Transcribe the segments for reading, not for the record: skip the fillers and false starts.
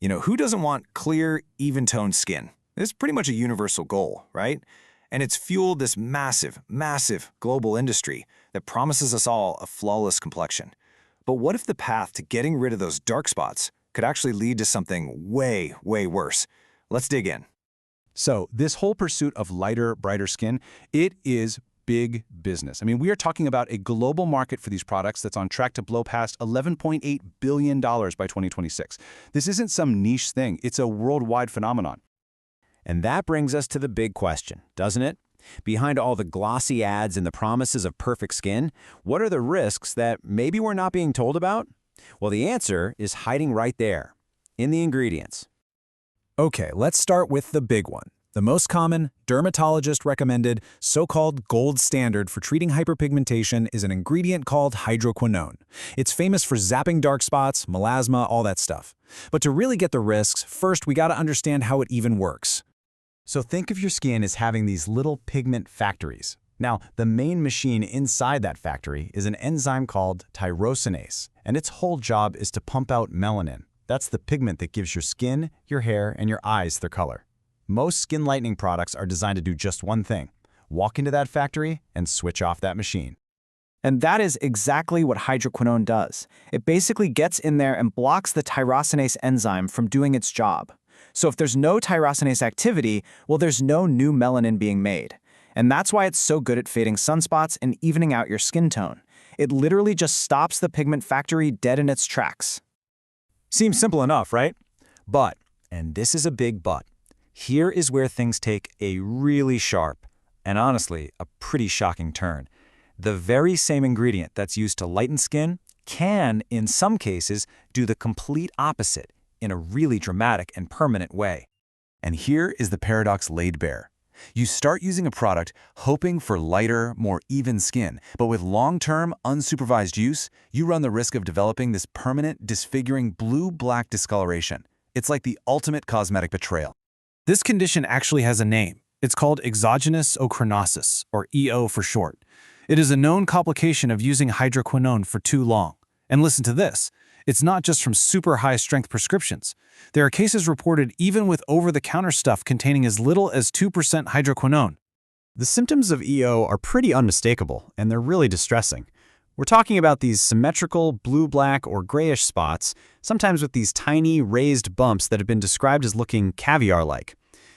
Who doesn't want clear, even-toned skin? It's pretty much a universal goal, right? And it's fueled this massive, massive global industry that promises us all a flawless complexion. But what if the path to getting rid of those dark spots could actually lead to something way, way worse? Let's dig in. So this whole pursuit of lighter, brighter skin, it is big business. I mean, we are talking about a global market for these products that's on track to blow past $11.8 billion by 2026. This isn't some niche thing. It's a worldwide phenomenon. And that brings us to the big question, doesn't it? Behind all the glossy ads and the promises of perfect skin, what are the risks that maybe we're not being told about? Well, the answer is hiding right there, in the ingredients. Okay, let's start with the big one. The most common, dermatologist-recommended, so-called gold standard for treating hyperpigmentation is an ingredient called hydroquinone. It's famous for zapping dark spots, melasma, all that stuff. But to really get the risks, first we gotta understand how it even works. So think of your skin as having these little pigment factories. Now, the main machine inside that factory is an enzyme called tyrosinase, and its whole job is to pump out melanin. That's the pigment that gives your skin, your hair, and your eyes their color. Most skin lightening products are designed to do just one thing: walk into that factory and switch off that machine. And that is exactly what hydroquinone does. It basically gets in there and blocks the tyrosinase enzyme from doing its job. So if there's no tyrosinase activity, well, there's no new melanin being made. And that's why it's so good at fading sunspots and evening out your skin tone. It literally just stops the pigment factory dead in its tracks. Seems simple enough, right? But, and this is a big but, here is where things take a really sharp, and honestly, a pretty shocking turn. The very same ingredient that's used to lighten skin can, in some cases, do the complete opposite in a really dramatic and permanent way. And here is the paradox laid bare. You start using a product hoping for lighter, more even skin, but with long-term, unsupervised use, you run the risk of developing this permanent, disfiguring blue-black discoloration. It's like the ultimate cosmetic betrayal. This condition actually has a name. It's called exogenous ochronosis, or EO for short. It is a known complication of using hydroquinone for too long. And listen to this. It's not just from super high-strength prescriptions. There are cases reported even with over-the-counter stuff containing as little as 2% hydroquinone. The symptoms of EO are pretty unmistakable, and they're really distressing. We're talking about these symmetrical blue-black or grayish spots, sometimes with these tiny raised bumps that have been described as looking caviar-like.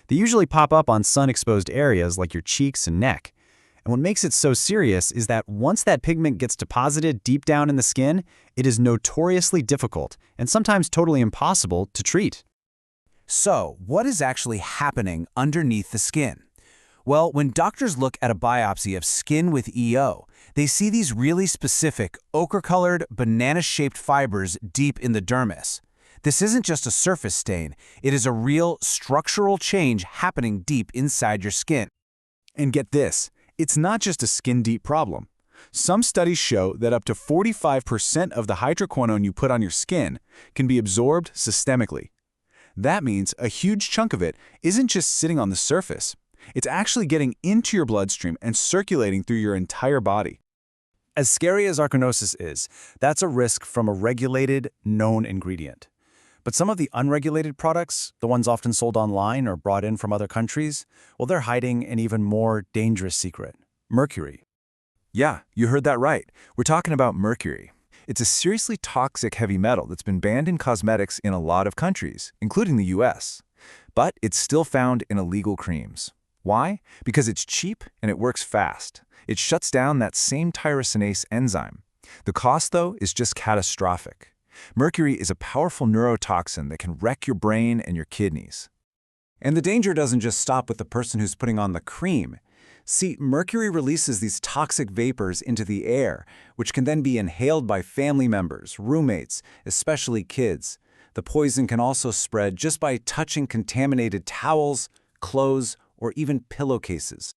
They usually pop up on sun-exposed areas like your cheeks and neck. And what makes it so serious is that once that pigment gets deposited deep down in the skin, it is notoriously difficult and sometimes totally impossible to treat. So, what is actually happening underneath the skin? Well, when doctors look at a biopsy of skin with EO, they see these really specific, ochre-colored, banana-shaped fibers deep in the dermis. This isn't just a surface stain, it is a real structural change happening deep inside your skin. And get this, it's not just a skin-deep problem. Some studies show that up to 45% of the hydroquinone you put on your skin can be absorbed systemically. That means a huge chunk of it isn't just sitting on the surface. It's actually getting into your bloodstream and circulating through your entire body. As scary as ochronosis is, that's a risk from a regulated, known ingredient. But some of the unregulated products, the ones often sold online or brought in from other countries, well, they're hiding an even more dangerous secret: mercury. Yeah, you heard that right. We're talking about mercury. It's a seriously toxic heavy metal that's been banned in cosmetics in a lot of countries, including the US. But it's still found in illegal creams. Why? Because it's cheap and it works fast. It shuts down that same tyrosinase enzyme. The cost, though, is just catastrophic. Mercury is a powerful neurotoxin that can wreck your brain and your kidneys. And the danger doesn't just stop with the person who's putting on the cream. See, mercury releases these toxic vapors into the air, which can then be inhaled by family members, roommates, especially kids. The poison can also spread just by touching contaminated towels, clothes, or even pillowcases.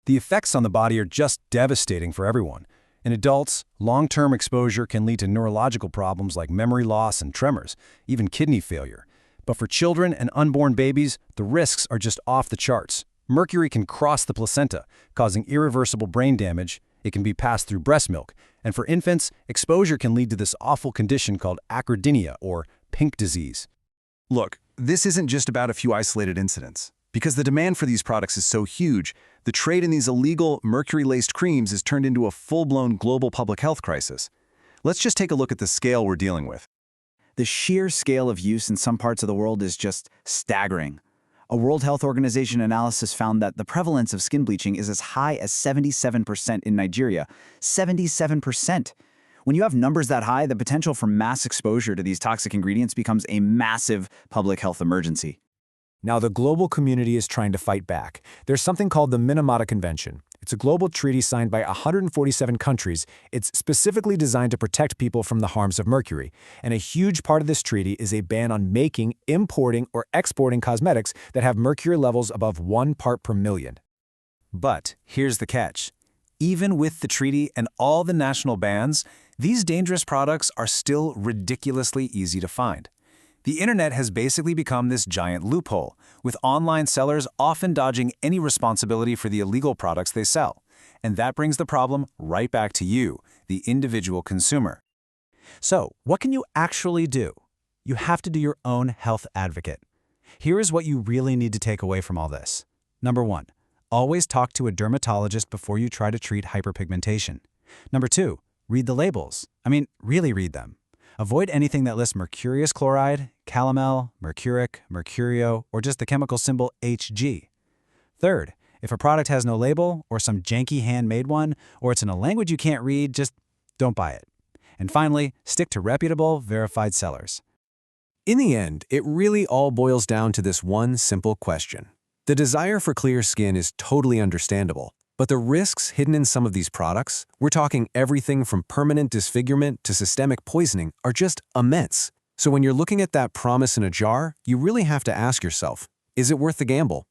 The effects on the body are just devastating for everyone. In adults, long-term exposure can lead to neurological problems like memory loss and tremors, even kidney failure. But for children and unborn babies, the risks are just off the charts. Mercury can cross the placenta, causing irreversible brain damage. It can be passed through breast milk. And for infants, exposure can lead to this awful condition called acrodynia, or pink disease. Look, this isn't just about a few isolated incidents. Because the demand for these products is so huge, the trade in these illegal mercury-laced creams has turned into a full-blown global public health crisis. Let's just take a look at the scale we're dealing with. The sheer scale of use in some parts of the world is just staggering. A World Health Organization analysis found that the prevalence of skin bleaching is as high as 77% in Nigeria. 77%! When you have numbers that high, the potential for mass exposure to these toxic ingredients becomes a massive public health emergency. Now, the global community is trying to fight back. There's something called the Minamata Convention. It's a global treaty signed by 147 countries. It's specifically designed to protect people from the harms of mercury. And a huge part of this treaty is a ban on making, importing, or exporting cosmetics that have mercury levels above 1 part per million. But here's the catch. Even with the treaty and all the national bans, these dangerous products are still ridiculously easy to find. The internet has basically become this giant loophole, with online sellers often dodging any responsibility for the illegal products they sell. And that brings the problem right back to you, the individual consumer. So, what can you actually do? You have to do your own health advocate. Here is what you really need to take away from all this. Number 1, always talk to a dermatologist before you try to treat hyperpigmentation. Number 2, read the labels. Really read them. Avoid anything that lists mercurious chloride, calomel, mercuric, mercurio, or just the chemical symbol Hg. Third, if a product has no label, or some janky handmade one, or it's in a language you can't read, just don't buy it. And finally, stick to reputable, verified sellers. In the end, it really all boils down to this one simple question. The desire for clear skin is totally understandable, but the risks hidden in some of these products, we're talking everything from permanent disfigurement to systemic poisoning, are just immense. So when you're looking at that promise in a jar, you really have to ask yourself, is it worth the gamble?